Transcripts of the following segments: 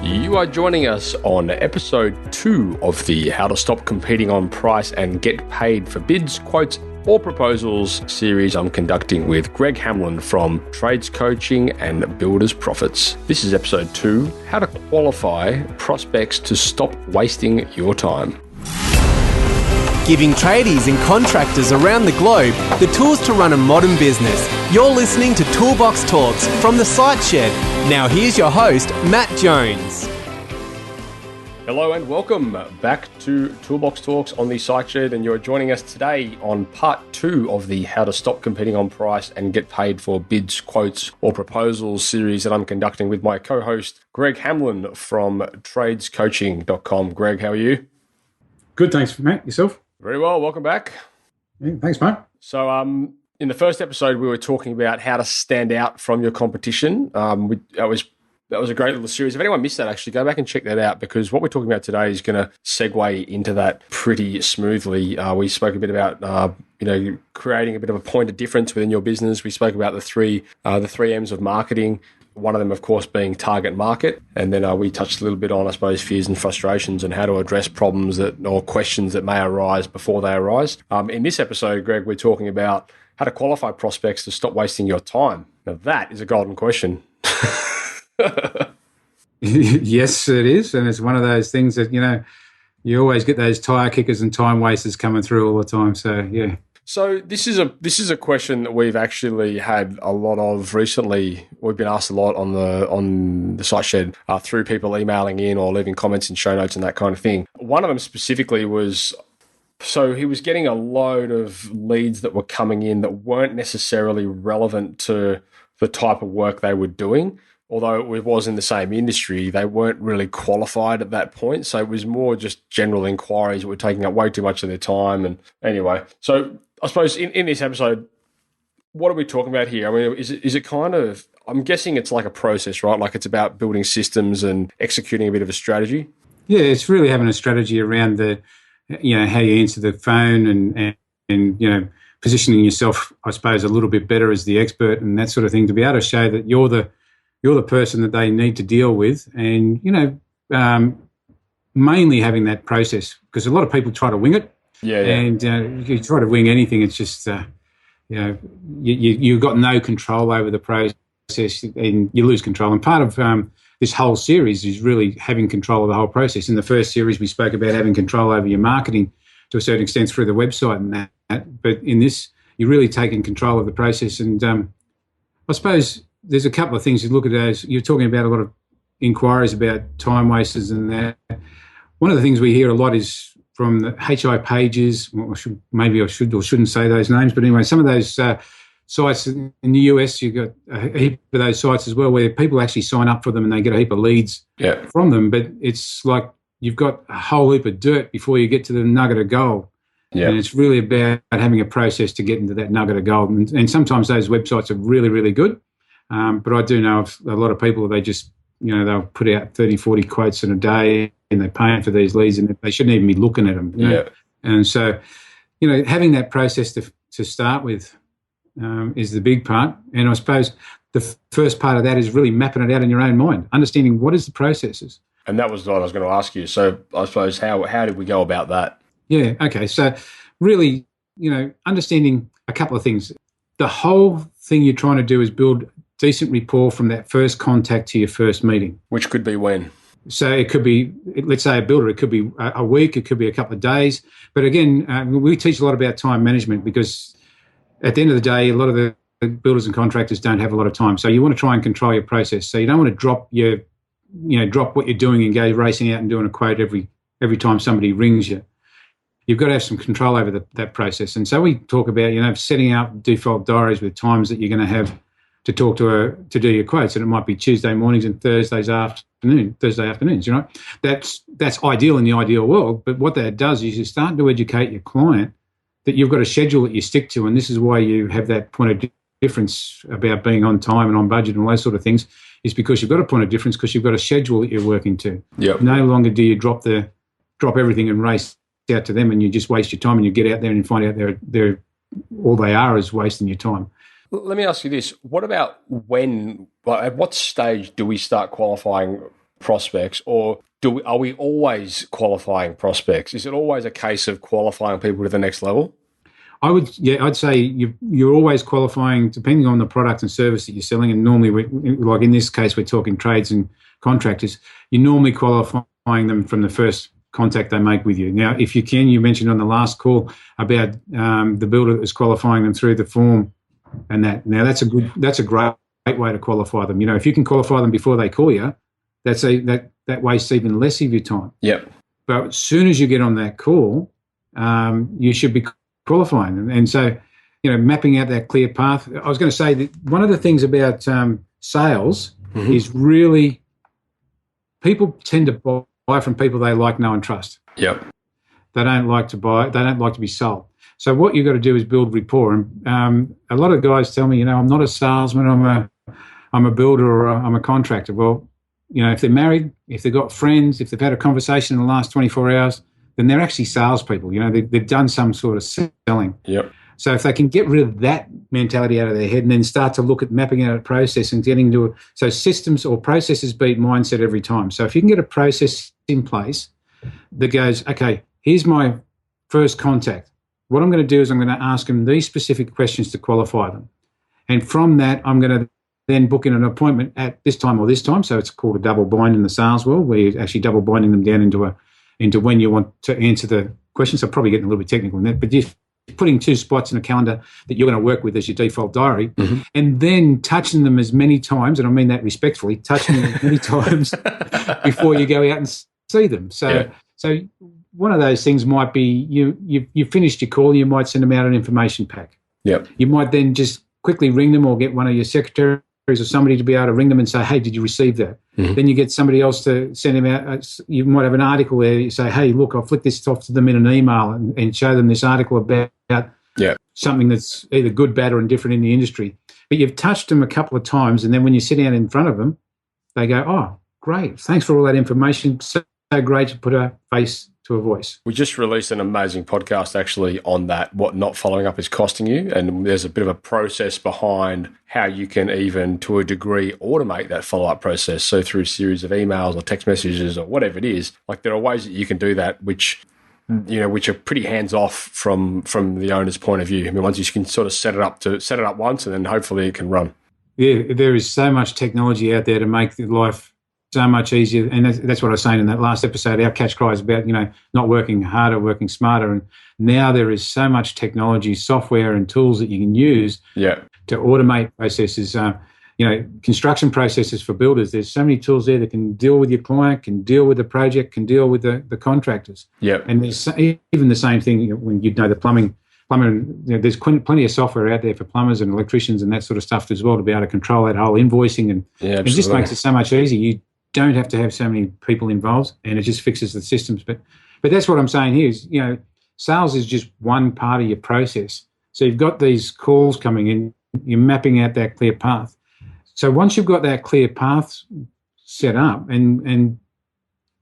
You are joining us on episode 2 of the How to Stop Competing on Price and Get Paid for Bids, Quotes, or Proposals series I'm conducting with Greg Hamlyn from Trades Coaching and Builders Profits. This is episode 2, How to Qualify Prospects to Stop Wasting Your Time. Giving tradies and contractors around the globe the tools to run a modern business. You're listening to Toolbox Talks from the Site Shed. Now here's your host, Matt Jones. Hello and welcome back to Toolbox Talks on the Site Shed, and you're joining us today on part 2 of the How to Stop Competing on Price and Get Paid for Bids, Quotes, or Proposals series that I'm conducting with my co-host, Greg Hamlyn from tradescoaching.com. Greg, how are you? Good, thanks, Matt. Yourself? Very well. Welcome back. Yeah, thanks, mate. So, in the first episode, we were talking about how to stand out from your competition. That was a great little series. If anyone missed that, actually, go back and check that out, because what we're talking about today is going to segue into that pretty smoothly. We spoke a bit about creating a bit of a point of difference within your business. We spoke about the three M's of marketing. One of them, of course, being target market. And then we touched a little bit on, I suppose, fears and frustrations and how to address problems or questions that may arise before they arise. In this episode, Greg, we're talking about how to qualify prospects to stop wasting your time. Now, that is a golden question. Yes, it is. And it's one of those things that, you always get those tire kickers and time wasters coming through all the time. So, yeah. So this is a question that we've actually had a lot of recently. We've been asked a lot on the Site Shed through people emailing in or leaving comments in show notes and that kind of thing. One of them specifically was, so he was getting a load of leads that were coming in that weren't necessarily relevant to the type of work they were doing. Although it was in the same industry, they weren't really qualified at that point. So it was more just general inquiries that were taking up way too much of their time. And anyway, so I suppose in this episode, what are we talking about here? I mean, is it kind of, I'm guessing it's like a process, right? Like it's about building systems and executing a bit of a strategy. Yeah, it's really having a strategy around the, how you answer the phone and positioning yourself, I suppose, a little bit better as the expert and that sort of thing, to be able to show that you're the person that they need to deal with, and mainly having that process, because a lot of people try to wing it. Yeah. And you try to wing anything, it's just you've got no control over the process, and you lose control. And part of this whole series is really having control of the whole process. In the first series, we spoke about having control over your marketing to a certain extent through the website and that. But in this, you're really taking control of the process. And I suppose there's a couple of things you look at as you're talking about a lot of inquiries about time wasters and that. One of the things we hear a lot is from the HI pages. Well, I should or shouldn't say those names, but anyway, some of those sites in the US, you've got a heap of those sites as well where people actually sign up for them and they get a heap of leads from them. But it's like you've got a whole heap of dirt before you get to the nugget of gold. Yeah. And it's really about having a process to get into that nugget of gold. And sometimes those websites are really, really good. But I do know of a lot of people, they just, they'll put out 30, 40 quotes in a day and they're paying for these leads and they shouldn't even be looking at them. Yeah. And so, having that process to start with is the big part. And I suppose the first part of that is really mapping it out in your own mind, understanding what is the processes. And that was what I was going to ask you. So I suppose how did we go about that? Yeah. Okay. So really, understanding a couple of things. The whole thing you're trying to do is build decent rapport from that first contact to your first meeting. Which could be when? So it could be, let's say a builder, it could be a week, it could be a couple of days. But again, we teach a lot about time management, because at the end of the day, a lot of the builders and contractors don't have a lot of time. So you want to try and control your process. So you don't want to drop what you're doing and go racing out and doing a quote every time somebody rings you. You've got to have some control over that process. And so we talk about, setting out default diaries with times that you're going to have to talk to do your quotes, and it might be Tuesday mornings and Thursday afternoons. That's ideal in the ideal world, but what that does is you start to educate your client that you've got a schedule that you stick to, and this is why you have that point of difference about being on time and on budget and all those sort of things, is because you've got a point of difference because you've got a schedule that you're working to. Yep. No longer do you drop everything and race out to them and you just waste your time, and you get out there and you find out they're all they are is wasting your time. Let me ask you this. What about at what stage do we start qualifying prospects, or are we always qualifying prospects? Is it always a case of qualifying people to the next level? I'd say you're always qualifying depending on the product and service that you're selling. And normally, like in this case, we're talking trades and contractors. You're normally qualifying them from the first contact they make with you. Now, if you can, you mentioned on the last call about the builder that was qualifying them through the form, and that. Now, that's a great way to qualify them. If you can qualify them before they call you, that wastes even less of your time. Yep. But as soon as you get on that call, you should be qualifying. And so, mapping out that clear path. I was going to say that one of the things about sales is really people tend to buy from people they like, know, and trust. Yep. They don't like to buy. They don't like to be sold. So what you've got to do is build rapport. And a lot of guys tell me, I'm not a salesman. I'm a builder or I'm a contractor. Well, if they're married, if they've got friends, if they've had a conversation in the last 24 hours, then they're actually salespeople. They've done some sort of selling. Yep. So if they can get rid of that mentality out of their head and then start to look at mapping out a process and getting to so systems or processes beat mindset every time. So if you can get a process in place that goes, okay, here's my first contact. What I'm going to do is I'm going to ask them these specific questions to qualify them. And from that, I'm going to then book in an appointment at this time or this time. So it's called a double bind in the sales world, where you're actually double binding them down into when you want to answer the questions. I'm probably getting a little bit technical in that, but you're putting 2 spots in a calendar that you're going to work with as your default diary, and then touching them as many times, and I mean that respectfully, touching them as many times before you go out and see them. So one of those things might be you finished your call, you might send them out an information pack. Yep. You might then just quickly ring them or get one of your secretaries or somebody to be able to ring them and say, hey, did you receive that? Then you get somebody else to send them out. You might have an article where you say, hey, look, I'll flick this off to them in an email and show them this article about something that's either good, bad, or indifferent in the industry. But you've touched them a couple of times, and then when you sit down in front of them, they go, oh, great, thanks for all that information. So great to put a face to a voice. We just released an amazing podcast actually on that, what not following up is costing you. And there's a bit of a process behind how you can even, to a degree, automate that follow-up process. So through a series of emails or text messages or whatever it is, like there are ways that you can do that, which are pretty hands-off from the owner's point of view. I mean, once you can sort of set it up once, and then hopefully it can run. Yeah, there is so much technology out there to make life so much easier. And that's what I was saying in that last episode. Our catch cry is about, not working harder, working smarter. And now there is so much technology, software and tools that you can use to automate processes. Construction processes for builders. There's so many tools there that can deal with your client, can deal with the project, can deal with the contractors. Yeah. And there's even the same thing when the plumbing. There's plenty of software out there for plumbers and electricians and that sort of stuff as well to be able to control that whole invoicing. And it just makes it so much easier. You don't have to have so many people involved, and it just fixes the systems. But that's what I'm saying here is, sales is just one part of your process. So you've got these calls coming in, you're mapping out that clear path. So once you've got that clear path set up, and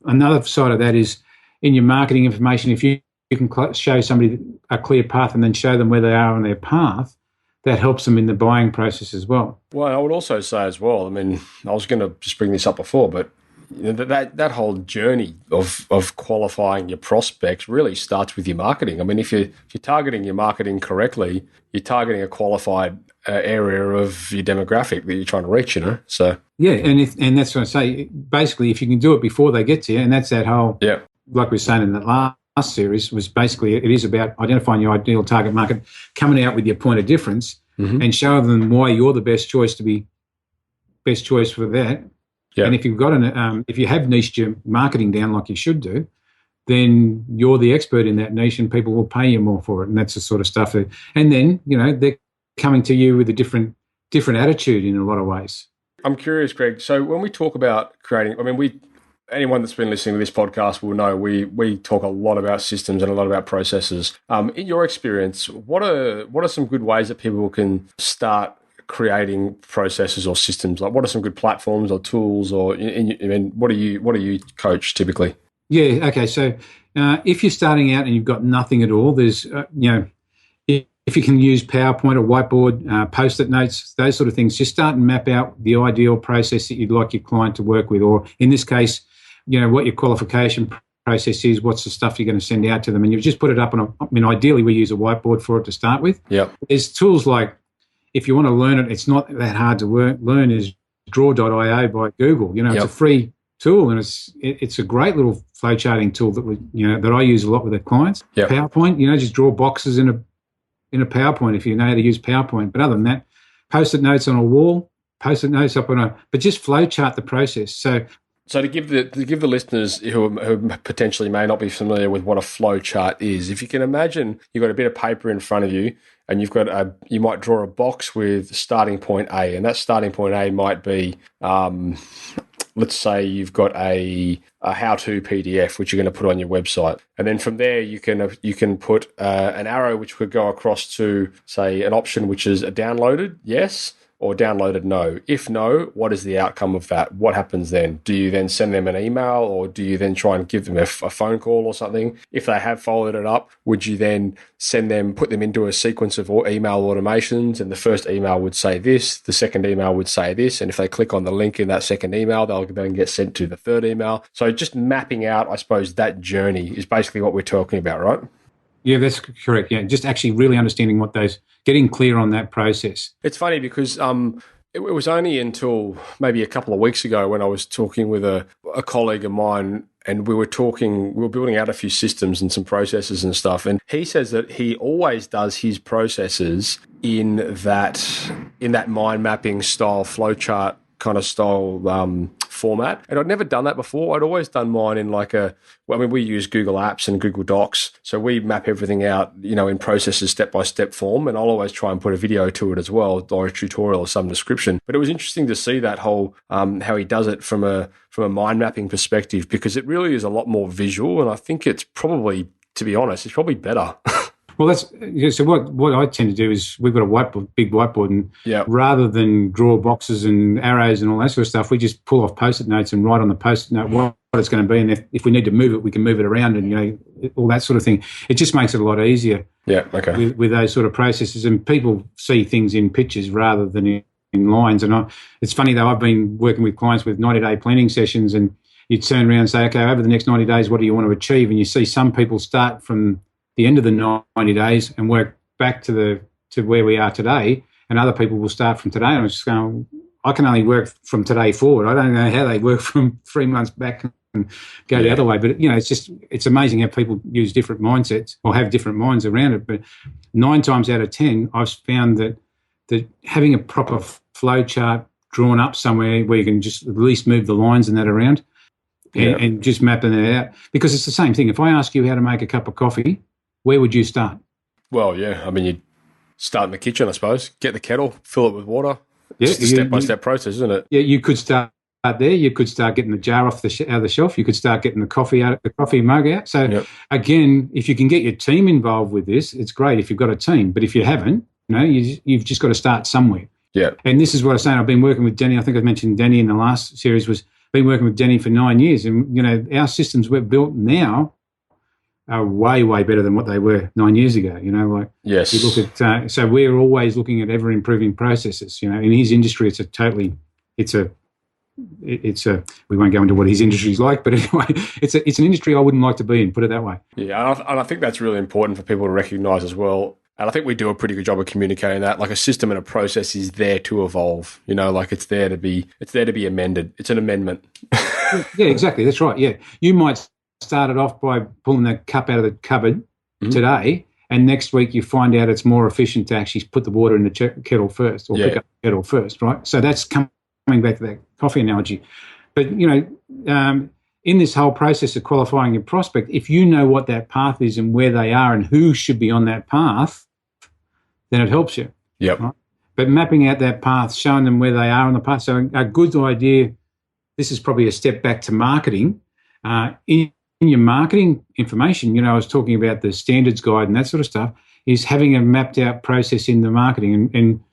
another side of that is in your marketing information, if you can show somebody a clear path and then show them where they are on their path, that helps them in the buying process as well. Well, I would also say as well, I mean, I was going to just bring this up before, but that whole journey of qualifying your prospects really starts with your marketing. I mean, if you're targeting your marketing correctly, you're targeting a qualified area of your demographic that you're trying to reach, So and that's what I say. Basically, if you can do it before they get to you, and that's that whole like we were saying in that last series, was basically it is about identifying your ideal target market, coming out with your point of difference, and showing them why you're the best choice to be best choice for that. Yeah. And if you've got if you have niched your marketing down like you should do, then you're the expert in that niche, and people will pay you more for it. And that's the sort of stuff that, and then they're coming to you with a different attitude in a lot of ways. I'm curious, Greg. So when we talk about creating, I mean, anyone that's been listening to this podcast will know we talk a lot about systems and a lot about processes. In your experience, what are some good ways that people can start creating processes or systems? Like, what are some good platforms or tools, or what do you coach typically? Yeah. Okay. So if you're starting out and you've got nothing at all, there's if you can use PowerPoint or whiteboard, Post-it notes, those sort of things, just start and map out the ideal process that you'd like your client to work with. Or in this case, what your qualification process is, what's the stuff you're going to send out to them. And you just put it up on ideally we use a whiteboard for it to start with. Yep. There's tools like, if you want to learn it, it's not that hard to learn, is draw.io by Google. It's a free tool, and it's a great little flowcharting tool that I use a lot with the clients. Yep. PowerPoint, just draw boxes in a PowerPoint if you know how to use PowerPoint. But other than that, Post-it notes on a wall, Post-it notes up but just flowchart the process. So to give the listeners who potentially may not be familiar with what a flow chart is, if you can imagine you've got a bit of paper in front of you, and you might draw a box with starting point A, and that starting point A might be, let's say you've got a how-to PDF which you're going to put on your website, and then from there you can put an arrow which could go across to, say, an option which is a downloaded yes or downloaded no. If no, what is the outcome of that? What happens then? Do you then send them an email, or do you then try and give them a phone call or something? If they have followed it up, would you then put them into a sequence of email automations, and the first email would say this, the second email would say this, and if they click on the link in that second email, they'll then get sent to the third email. So just mapping out, I suppose, that journey is basically what we're talking about, right? Yeah, that's correct. Yeah, just actually really understanding getting clear on that process. It's funny because it was only until maybe a couple of weeks ago when I was talking with a colleague of mine, and we were building out a few systems and some processes and stuff. And he says that he always does his processes in that mind mapping style flowchart kind of style format. And I'd never done that before. I'd always done mine in we use Google Apps and Google Docs. So we map everything out, in processes step-by-step form. And I'll always try and put a video to it as well, or a tutorial or some description. But it was interesting to see that whole, how he does it from a mind mapping perspective, because it really is a lot more visual. And I think it's probably, to be honest, it's probably better. Well, so what I tend to do is we've got a big whiteboard, and rather than draw boxes and arrows and all that sort of stuff, we just pull off Post-it notes and write on the Post-it note what it's going to be, and if we need to move it, we can move it around, and all that sort of thing. It just makes it a lot easier. Yeah, okay. With those sort of processes, and people see things in pictures rather than in lines. And it's funny though, I've been working with clients with 90-day planning sessions, and you turn around and say, okay, over the next 90 days, what do you want to achieve? And you see some people start from the end of the 90 days and work back to where we are today, and other people will start from today. And I'm just going, I can only work from today forward. I don't know how they work from 3 months back and go the other way. But it's amazing how people use different mindsets or have different minds around it. But 9 times out of 10, I've found that having a proper flow chart drawn up somewhere where you can just at least move the lines and that around, and just mapping it out, because it's the same thing. If I ask you how to make a cup of coffee, where would you start? Well, you'd start in the kitchen, I suppose. Get the kettle, fill it with water. Yeah, it's a step-by-step process, isn't it? Yeah, you could start there. You could start getting the jar off out of the shelf. You could start getting the coffee mug out. So, again, if you can get your team involved with this, it's great if you've got a team. But if you haven't, you've just got to start somewhere. Yeah. And this is what I was saying. I've been working with Denny. I think I mentioned Denny in the last series. Been working with Denny for 9 years. And, our systems we've built now are way, way better than what they were 9 years ago. Yes. You look at, so we're always looking at ever improving processes. In his industry, we won't go into what his industry is like, but anyway, it's an industry I wouldn't like to be in, put it that way. Yeah. And I think that's really important for people to recognize as well. And I think we do a pretty good job of communicating that. Like, a system and a process is there to evolve, it's there to be amended. It's an amendment. Yeah, exactly. That's right. Yeah. You might started off by pulling the cup out of the cupboard today, and next week you find out it's more efficient to actually put the water in the kettle first, or pick up the kettle first, right? So that's coming back to that coffee analogy. But, in this whole process of qualifying your prospect, if you know what that path is and where they are and who should be on that path, then it helps you. Yep. Right? But mapping out that path, showing them where they are on the path. So a good idea, this is probably a step back to marketing. In your marketing information, I was talking about the standards guide and that sort of stuff, is having a mapped out process in the marketing. And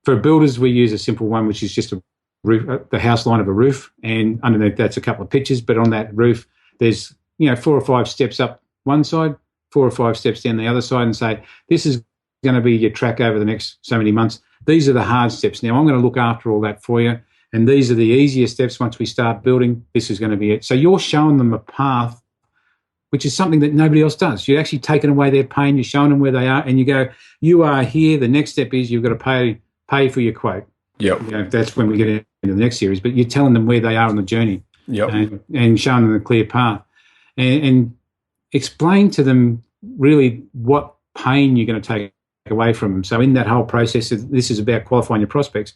for builders, we use a simple one, which is just a roof, the house line of a roof, and underneath that's a couple of pictures. But on that roof, there's 4 or 5 steps up one side, 4 or 5 steps down the other side, and say, this is going to be your track over the next so many months. These are the hard steps. Now, I'm going to look after all that for you. And these are the easier steps. Once we start building, this is going to be it. So you're showing them a path, which is something that nobody else does. You're actually taking away their pain. You're showing them where they are. And you go, you are here. The next step is you've got to pay for your quote. Yep. That's when we get into the next series. But you're telling them where they are on the journey. Yep. And showing them a clear path. And explain to them really what pain you're going to take away from them. So in that whole process, this is about qualifying your prospects.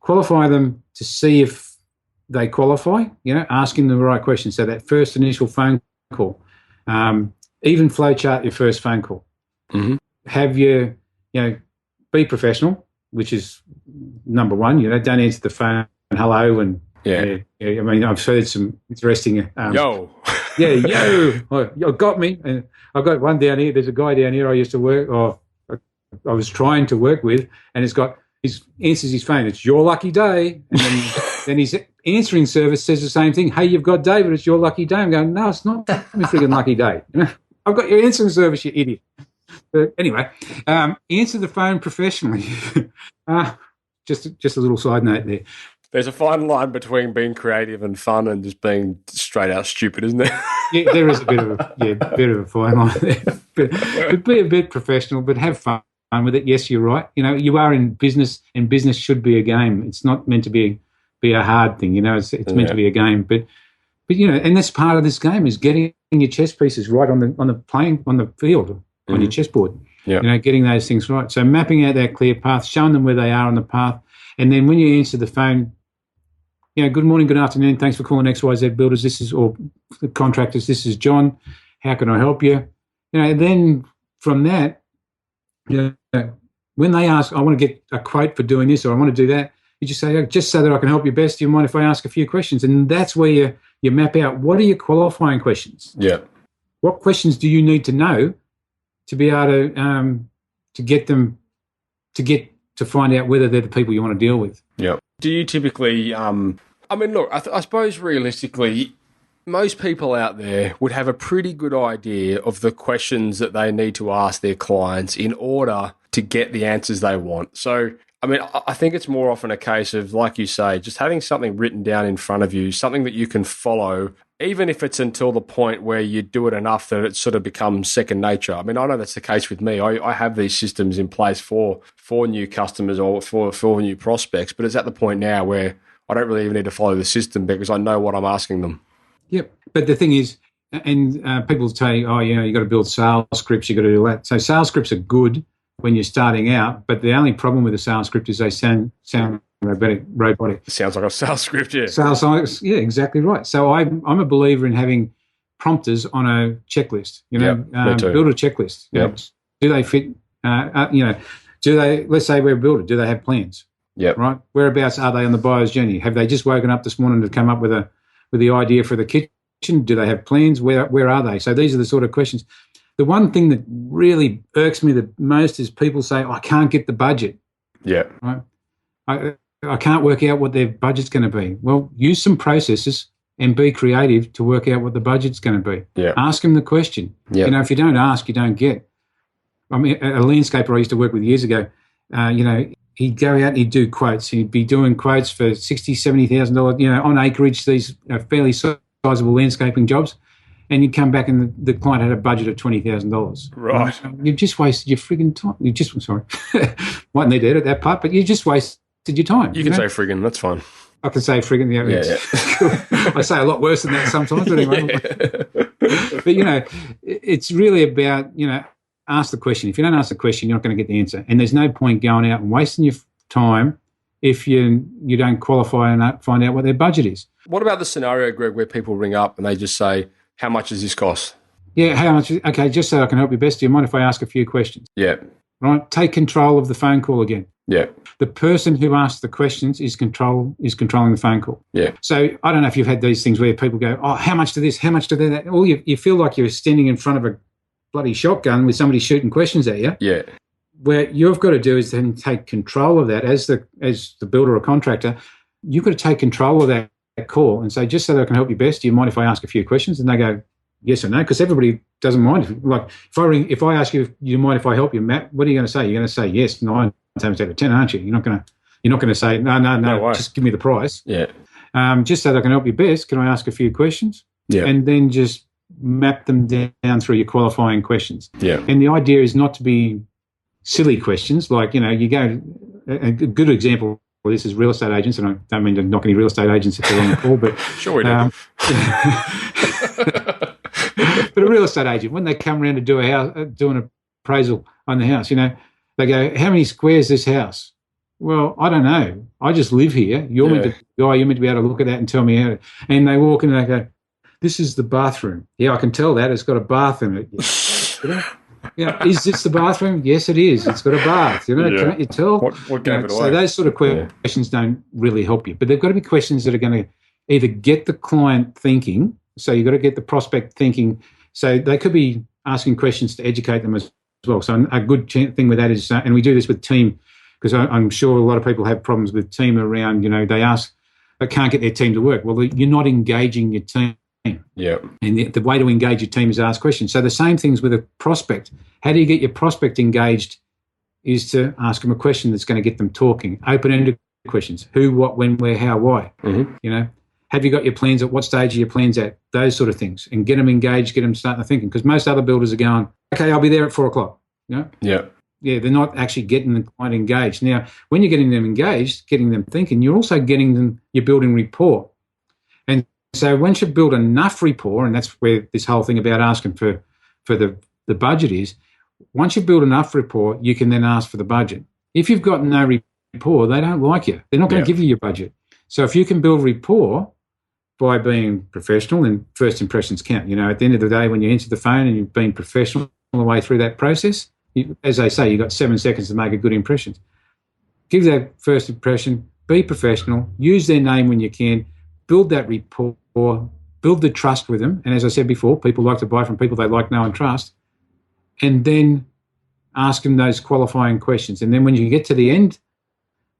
Qualify them to see if they qualify, asking the right questions. So that first initial phone call, even flowchart your first phone call. Mm-hmm. Have your, be professional, which is number one. Don't answer the phone, hello, and I mean, I've heard some interesting. Yo. You got me. And I've got one down here. There's a guy down here I used to work, or I was trying to work with, and it's got. He answers his phone, it's your lucky day. And then his answering service says the same thing. Hey, you've got David, it's your lucky day. I'm going, no, it's not my freaking lucky day. I've got your answering service, you idiot. But anyway, answer the phone professionally. Just a little side note there. There's a fine line between being creative and fun and just being straight out stupid, isn't there? Yeah, there is a bit of a fine line there. But be a bit professional, but have fun with it. Yes, you're right. You are in business, and business should be a game. It's not meant to be a hard thing. It's meant to be a game. But and that's part of this game is getting your chess pieces right on the field, on your chessboard. Yeah. Getting those things right. So mapping out that clear path, showing them where they are on the path, and then when you answer the phone, good morning, good afternoon, thanks for calling XYZ Builders. Or the contractors. This is John. How can I help you? Then from that. When they ask, I want to get a quote for doing this, or I want to do that, you just say, just so that I can help you best, do you mind if I ask a few questions? And that's where you map out, what are your qualifying questions? Yeah. What questions do you need to know to be able to get them to find out whether they're the people you want to deal with? Yeah. Do you typically, look, I suppose realistically, most people out there would have a pretty good idea of the questions that they need to ask their clients in order to get the answers they want. So, I think it's more often a case of, like you say, just having something written down in front of you, something that you can follow, even if it's until the point where you do it enough that it sort of becomes second nature. I know that's the case with me. I have these systems in place for new customers or for new prospects, but it's at the point now where I don't really even need to follow the system because I know what I'm asking them. Yep. But the thing is, and people say, you got to build sales scripts, you got to do that. So sales scripts are good when you're starting out, but the only problem with a sales script is they sound robotic. It sounds like a sales script, yeah. Yeah, exactly right. So I'm a believer in having prompters on a checklist. Me too. Build a checklist. Yep. Do they fit? Do they? Let's say we're a builder. Do they have plans? Yep. Right. Whereabouts are they on the buyer's journey? Have they just woken up this morning to come up with the idea for the kitchen? Do they have plans? Where are they? So these are the sort of questions. The one thing that really irks me the most is people say, I can't get the budget. Yeah. Right. I can't work out what their budget's going to be. Well, use some processes and be creative to work out what the budget's going to be. Yeah. Ask them the question. Yeah. If you don't ask, you don't get. A landscaper I used to work with years ago, he'd go out and he'd do quotes. He'd be doing quotes for $60,000, $70,000, on acreage, these fairly sizable landscaping jobs. And you'd come back and the client had a budget of $20,000. Right. You've just wasted your frigging time. I'm sorry. Might need to edit that part, but you just wasted your time. You can say friggin', that's fine. I can say friggin', Yeah. I say a lot worse than that sometimes, but anyway. But, it's really about, ask the question. If you don't ask the question, you're not going to get the answer. And there's no point going out and wasting your time if you don't qualify and find out what their budget is. What about the scenario, Greg, where people ring up and they just say, how much does this cost? Yeah, how much? Okay, just so I can help you best, do you mind if I ask a few questions? Yeah. Right, take control of the phone call again. Yeah. The person who asks the questions is controlling the phone call. Yeah. So I don't know if you've had these things where people go, how much to this, how much to that? All you feel like you're standing in front of a bloody shotgun with somebody shooting questions at you. Yeah. Where you've got to do is then take control of that as the builder or contractor. You've got to take control of that call and say, just so that I can help you best, do you mind if I ask a few questions? And they go, yes or no, because everybody doesn't mind. If I ask you, if you mind if I help you, Matt, what are you going to say? You're going to say yes 9 times out of 10, aren't you? You're not going to say no. Just give me the price. Yeah. Just so that I can help you best, can I ask a few questions? Yeah. And then just map them down through your qualifying questions. Yeah. And the idea is not to be silly questions. Like, you go, a good example of this is real estate agents, and I don't mean to knock any real estate agents if they're on the call, but sure we do. But a real estate agent, when they come around to do an appraisal on the house, they go, how many squares is this house? Well, I don't know. I just live here. You're meant to be able to look at that and tell me how to. And they walk in and they go, this is the bathroom. Yeah, I can tell that. It's got a bath in it. Is this the bathroom? Yes, it is. It's got a bath. Can't you tell? What gave it away? So those sort of questions don't really help you. But they've got to be questions that are going to either get the client thinking. So you've got to get the prospect thinking. So they could be asking questions to educate them as well. So a good thing with that is, and we do this with team, because I'm sure a lot of people have problems with team around, they ask, but can't get their team to work. Well, you're not engaging your team. Yeah. And the way to engage your team is ask questions. So the same things with a prospect. How do you get your prospect engaged is to ask them a question that's going to get them talking. Open-ended questions. Who, what, when, where, how, why. Mm-hmm. Have you got your plans at what stage are your plans at? Those sort of things. And get them engaged, get them starting to thinking. Because most other builders are going, okay, I'll be there at 4:00. Yeah. Yeah, they're not actually getting the client engaged. Now, when you're getting them engaged, getting them thinking, you're also you're building rapport. And so once you build enough rapport, and that's where this whole thing about asking for the budget is, once you build enough rapport, you can then ask for the budget. If you've got no rapport, they don't like you. They're not going to give you your budget. So if you can build rapport by being professional, and first impressions count. At the end of the day, when you answer the phone and you've been professional all the way through that process, as they say, you've got 7 seconds to make a good impression. Give that first impression, be professional, use their name when you can, build that rapport, build the trust with them. And as I said before, people like to buy from people they like, know and trust. And then ask them those qualifying questions. And then when you get to the end,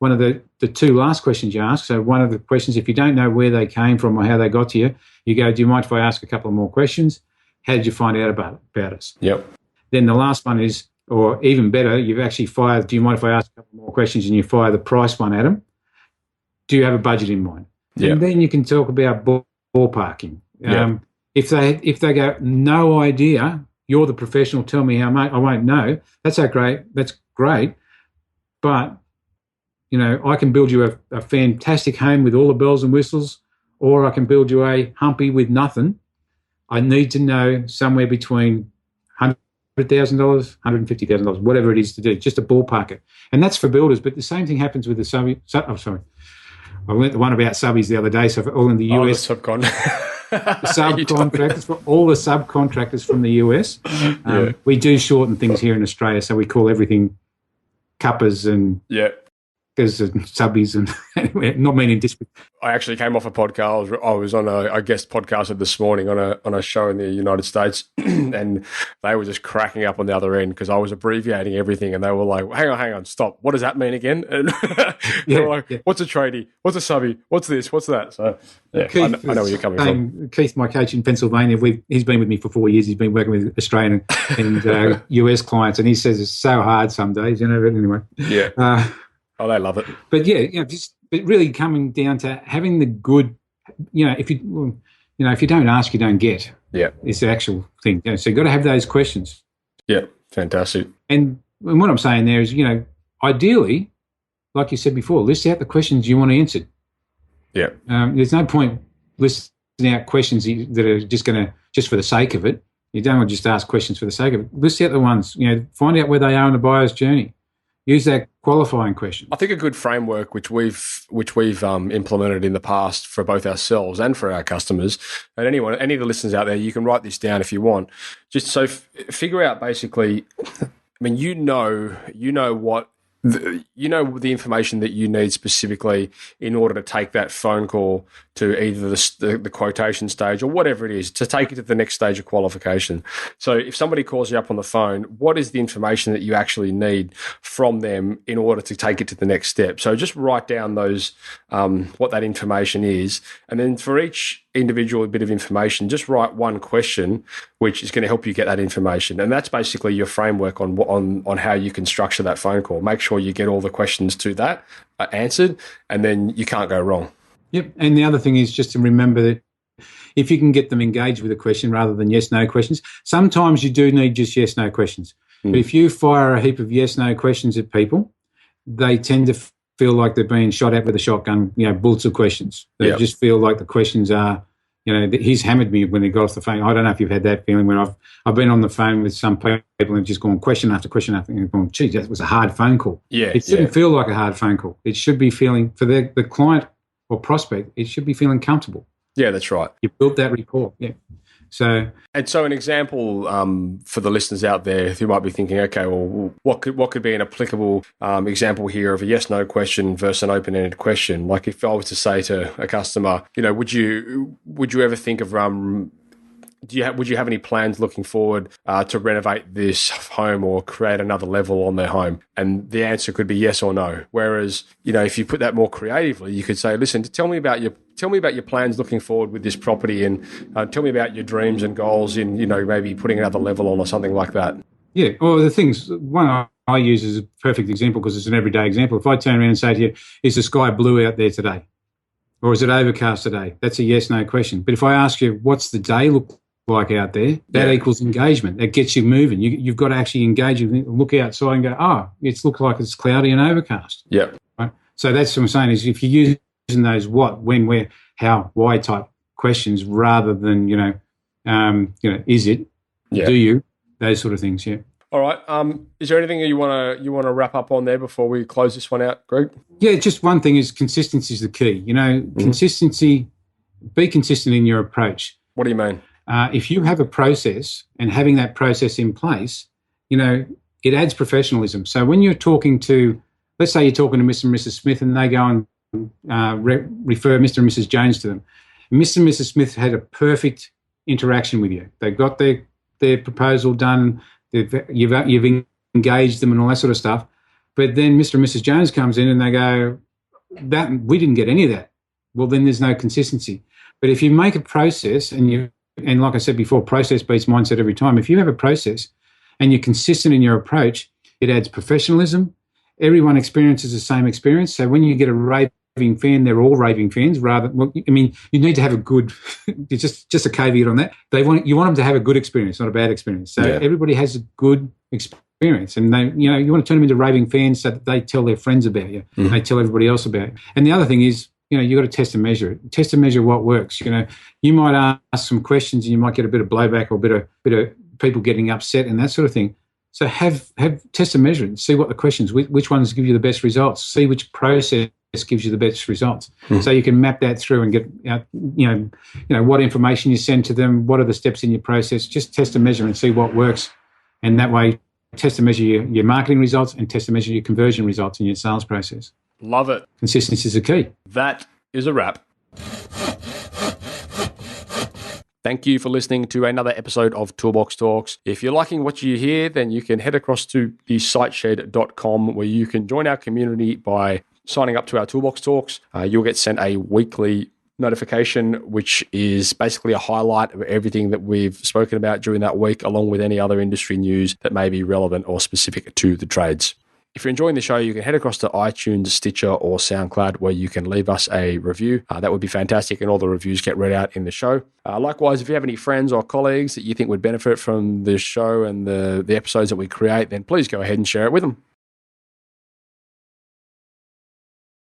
one of the 2 last questions you ask, so one of the questions, if you don't know where they came from or how they got to you, you go, do you mind if I ask a couple of more questions? How did you find out about us? Yep. Then the last one is, or even better, you've actually fired, do you mind if I ask a couple more questions, and you fire the price one at them? Do you have a budget in mind? Yep. And then you can talk about ballparking. Yep. If they go, no idea, you're the professional, tell me how much, I won't know. That's great. That's great. But, I can build you a fantastic home with all the bells and whistles, or I can build you a humpy with nothing. I need to know somewhere between $100,000, $150,000, whatever it is to do, just to ballpark it. And that's for builders. But the same thing happens with the subby. I learnt the one about subbies the other day. So for all in the US, the subcontractors, for all the subcontractors from the US, we do shorten things here in Australia. So we call everything cuppers and and subbies, and anyway, not meaning disrespect. I actually came off a podcast. I was on a guest podcasted this morning on a show in the United States, and they were just cracking up on the other end because I was abbreviating everything, and they were like, "Hang on, stop! What does that mean again?" And they were like, "What's a tradie? What's a subby? What's this? What's that?" So Keith, I know where you're coming from. Keith, my coach in Pennsylvania, he's been with me for 4 years. He's been working with Australian and US clients, and he says it's so hard some days, But anyway, oh, they love it. But but really coming down to having the good, if you don't ask, you don't get. Yeah, it's the actual thing. So you've got to have those questions. Yeah, fantastic. And what I'm saying there is, ideally, like you said before, list out the questions you want to answer. Yeah. There's no point listing out questions that are just for the sake of it. You don't want to just ask questions for the sake of it. List out the ones. Find out where they are in the buyer's journey. Use that qualifying question. I think a good framework which we've implemented in the past for both ourselves and for our customers, and any of the listeners out there, you can write this down if you want. Just so figure out basically. I mean, the information that you need specifically in order to take that phone call to either the quotation stage or whatever it is, to take it to the next stage of qualification. So if somebody calls you up on the phone, what is the information that you actually need from them in order to take it to the next step? So just write down those what that information is, and then for each individual bit of information, just write one question, which is going to help you get that information. And that's basically your framework on how you can structure that phone call. Make sure you get all the questions to that answered, and then you can't go wrong. Yep. And the other thing is just to remember that if you can get them engaged with a question rather than yes-no questions, sometimes you do need just yes-no questions. But if you fire a heap of yes-no questions at people, they tend to feel like they're being shot at with a shotgun, bullets of questions. They just feel like the questions are, he's hammered me when he got off the phone. I don't know if you've had that feeling when I've been on the phone with some people and just gone question after question after, and gone, geez, that was a hard phone call. Yeah, it shouldn't feel like a hard phone call. It should be feeling, for the client or prospect, it should be feeling comfortable. Yeah, that's right. You built that rapport. Yeah. So an example for the listeners out there who might be thinking, okay, well, what could be an applicable example here of a yes/no question versus an open-ended question? Like if I was to say to a customer, would you ever think of would you have any plans looking forward to renovate this home or create another level on their home? And the answer could be yes or no. Whereas, if you put that more creatively, you could say, listen, tell me about your plans looking forward with this property, and tell me about your dreams and goals in, maybe putting another level on or something like that. Yeah. Well, the things, one I use as a perfect example because it's an everyday example. If I turn around and say to you, is the sky blue out there today? Or is it overcast today? That's a yes/no question. But if I ask you, what's the day look like out there, that equals engagement. That gets you moving. You've got to actually engage. You look outside and go, it looks like it's cloudy and overcast. Yeah. Right? So that's what I'm saying is if you're using those what, when, where, how, why type questions rather than, is it, do you, those sort of things, yeah. All right. Is there anything you want to wrap up on there before we close this one out, Greg? Yeah, just one thing is consistency is the key. Consistency, be consistent in your approach. What do you mean? If you have a process and having that process in place, it adds professionalism. So when you're talking to, let's say you're talking to Mr. and Mrs. Smith and they go and refer Mr. and Mrs. Jones to them. Mr. and Mrs. Smith had a perfect interaction with you. They got their proposal done. You've engaged them and all that sort of stuff. But then Mr. and Mrs. Jones comes in and they go, that we didn't get any of that. Well, then there's no consistency. But if you make a process and like I said before, process beats mindset every time. If you have a process and you're consistent in your approach, it adds professionalism. Everyone experiences the same experience. So when you get a raving fan, they're all raving fans. You need to have a good. just a caveat on that. You want them to have a good experience, not a bad experience. So everybody has a good experience, and you want to turn them into raving fans so that they tell their friends about you. Mm-hmm. They tell everybody else about you. And the other thing is, you've got to test and measure it. Test and measure what works. You might ask some questions and you might get a bit of blowback or a bit of people getting upset and that sort of thing. So have test and measure it and see what the questions, which ones give you the best results. See which process gives you the best results. Mm-hmm. So you can map that through and get out, what information you send to them, what are the steps in your process. Just test and measure and see what works. And that way, test and measure your marketing results and test and measure your conversion results in your sales process. Love it. Consistency is the key. That is a wrap. Thank you for listening to another episode of Toolbox Talks. If you're liking what you hear, then you can head across to the siteshed.com where you can join our community by signing up to our Toolbox Talks. You'll get sent a weekly notification, which is basically a highlight of everything that we've spoken about during that week, along with any other industry news that may be relevant or specific to the trades. If you're enjoying the show, you can head across to iTunes, Stitcher, or SoundCloud, where you can leave us a review. That would be fantastic, and all the reviews get read out in the show. Likewise, if you have any friends or colleagues that you think would benefit from this show and the episodes that we create, then please go ahead and share it with them.